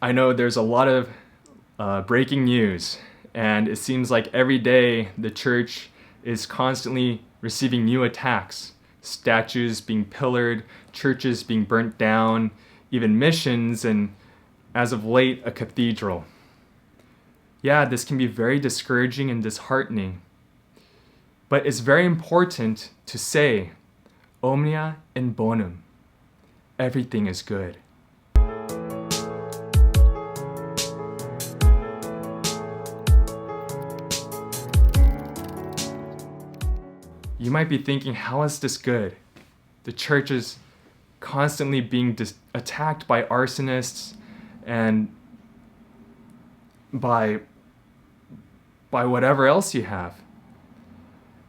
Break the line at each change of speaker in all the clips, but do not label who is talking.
I know there's a lot of breaking news, and it seems like every day the church is constantly receiving new attacks. Statues being pillared, churches being burnt down, even missions, and as of late, a cathedral. Yeah, this can be very discouraging and disheartening. But it's very important to say, Omnia in Bonum. Everything is good. You might be thinking, how is this good? The church is constantly being attacked by arsonists and by whatever else you have.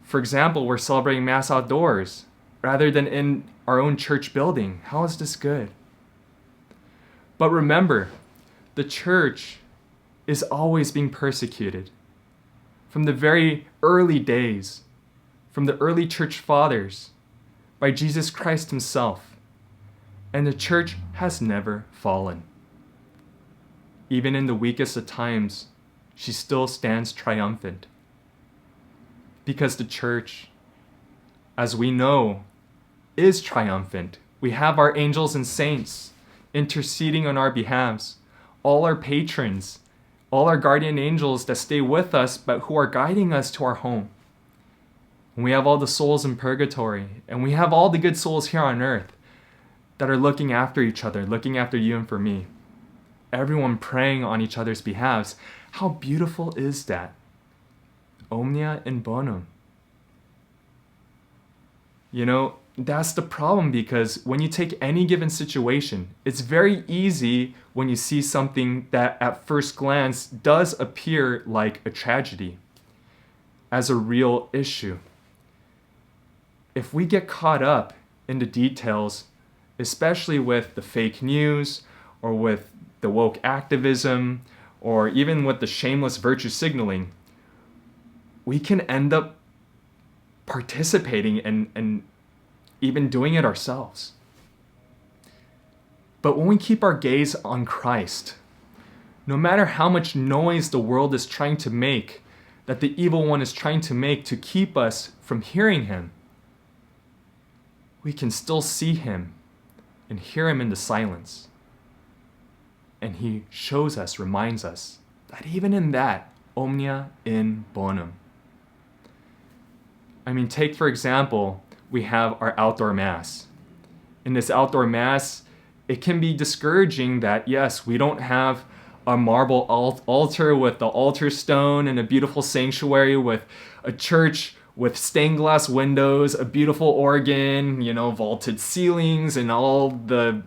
For example, we're celebrating Mass outdoors rather than in our own church building. How is this good? But remember, the church is always being persecuted. From the very early days, from the early church fathers, by Jesus Christ himself. And the church has never fallen. Even in the weakest of times, she still stands triumphant. Because the church, as we know, is triumphant. We have our angels and saints interceding on our behalves, all our patrons, all our guardian angels that stay with us but who are guiding us to our home. And we have all the souls in purgatory, and we have all the good souls here on earth that are looking after each other, looking after you and for me. Everyone praying on each other's behalves. How beautiful is that? Omnia in Bonum. You know, that's the problem, because when you take any given situation, it's very easy when you see something that at first glance does appear like a tragedy as a real issue. If we get caught up in the details, especially with the fake news or with the woke activism or even with the shameless virtue signaling, we can end up participating and even doing it ourselves. But when we keep our gaze on Christ, no matter how much noise the world is trying to make, that the evil one is trying to make to keep us from hearing him, we can still see him and hear him in the silence. And he shows us, reminds us, that even in that, Omnia in Bonum. I mean, take for example, we have our outdoor Mass. In this outdoor Mass, it can be discouraging that, yes, we don't have a marble altar with the altar stone and a beautiful sanctuary with a church with stained glass windows, a beautiful organ, vaulted ceilings, and all the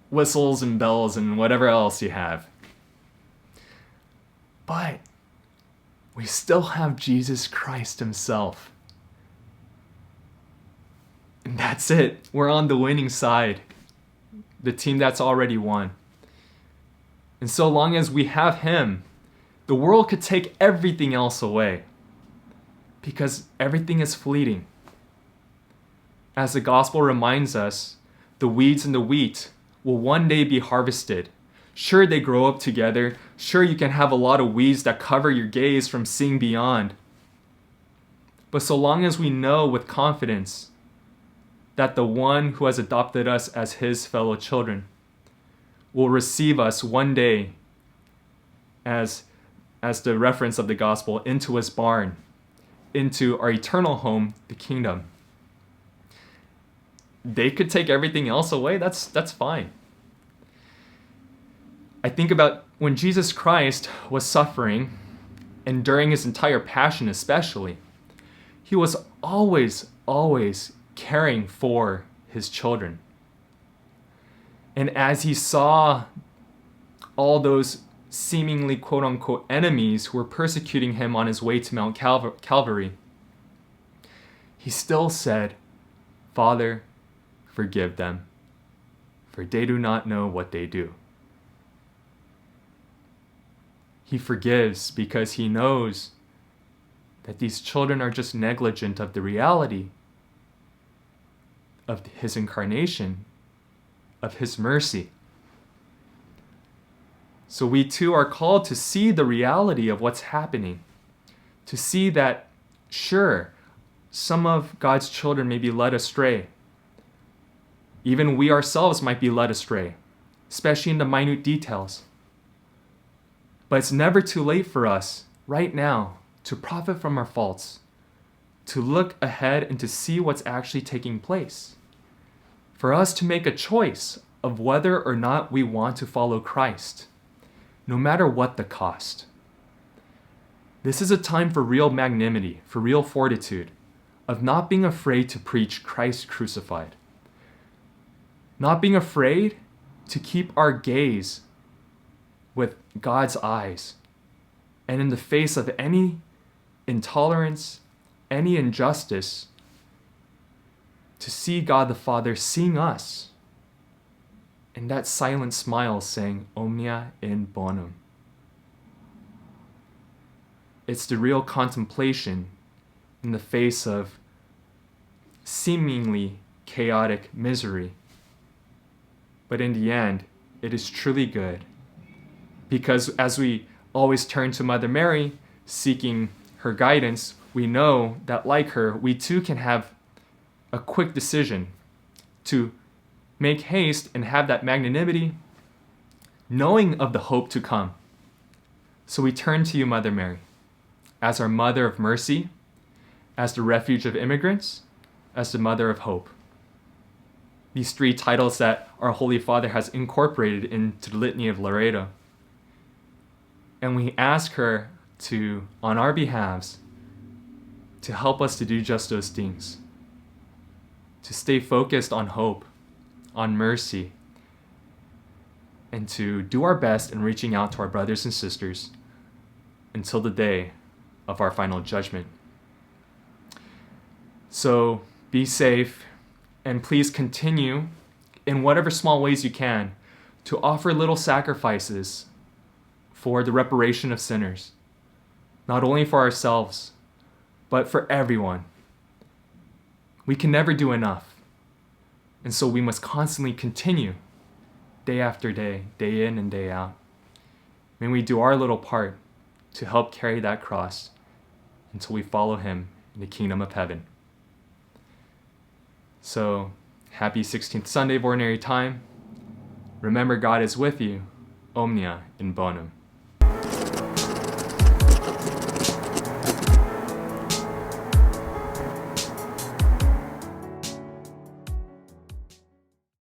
whistles and bells and whatever else you have. But we still have Jesus Christ himself. And that's it. We're on the winning side. The team that's already won. And so long as we have him, the world could take everything else away. Because everything is fleeting. As the gospel reminds us, the weeds and the wheat will one day be harvested. Sure, they grow up together. Sure, you can have a lot of weeds that cover your gaze from seeing beyond. But so long as we know with confidence that the one who has adopted us as his fellow children will receive us one day as the reference of the gospel, into his barn, into our eternal home, the kingdom. They could take everything else away. That's fine. I think about when Jesus Christ was suffering, and during his entire passion especially, he was always caring for his children. And as he saw all those seemingly quote-unquote enemies who were persecuting him on his way to Mount Calvary, he still said, "Father, forgive them, for they do not know what they do." He forgives because he knows that these children are just negligent of the reality of his incarnation, of his mercy. So we too are called to see the reality of what's happening, to see that, sure, some of God's children may be led astray. Even we ourselves might be led astray, especially in the minute details. But it's never too late for us, right now, to profit from our faults, to look ahead and to see what's actually taking place. For us to make a choice of whether or not we want to follow Christ, no matter what the cost. This is a time for real magnanimity, for real fortitude, of not being afraid to preach Christ crucified. Not being afraid to keep our gaze with God's eyes. And in the face of any intolerance, any injustice, to see God the Father seeing us. And that silent smile saying, Omnia in Bonum. It's the real contemplation in the face of seemingly chaotic misery. But in the end, it is truly good. Because as we always turn to Mother Mary, seeking her guidance, we know that like her, we too can have a quick decision to make haste and have that magnanimity, knowing of the hope to come. So we turn to you, Mother Mary, as our Mother of Mercy, as the refuge of immigrants, as the Mother of Hope. These three titles that our Holy Father has incorporated into the Litany of Loreto. And we ask her to, on our behalves, to help us to do just those things. To stay focused on hope, on mercy, and to do our best in reaching out to our brothers and sisters until the day of our final judgment. So be safe, and please continue, in whatever small ways you can, to offer little sacrifices for the reparation of sinners, not only for ourselves, but for everyone. We can never do enough, and so we must constantly continue, day after day, day in and day out. May we do our little part to help carry that cross until we follow him in the kingdom of heaven. So, happy 16th Sunday of Ordinary Time. Remember, God is with you. Omnia in Bonum.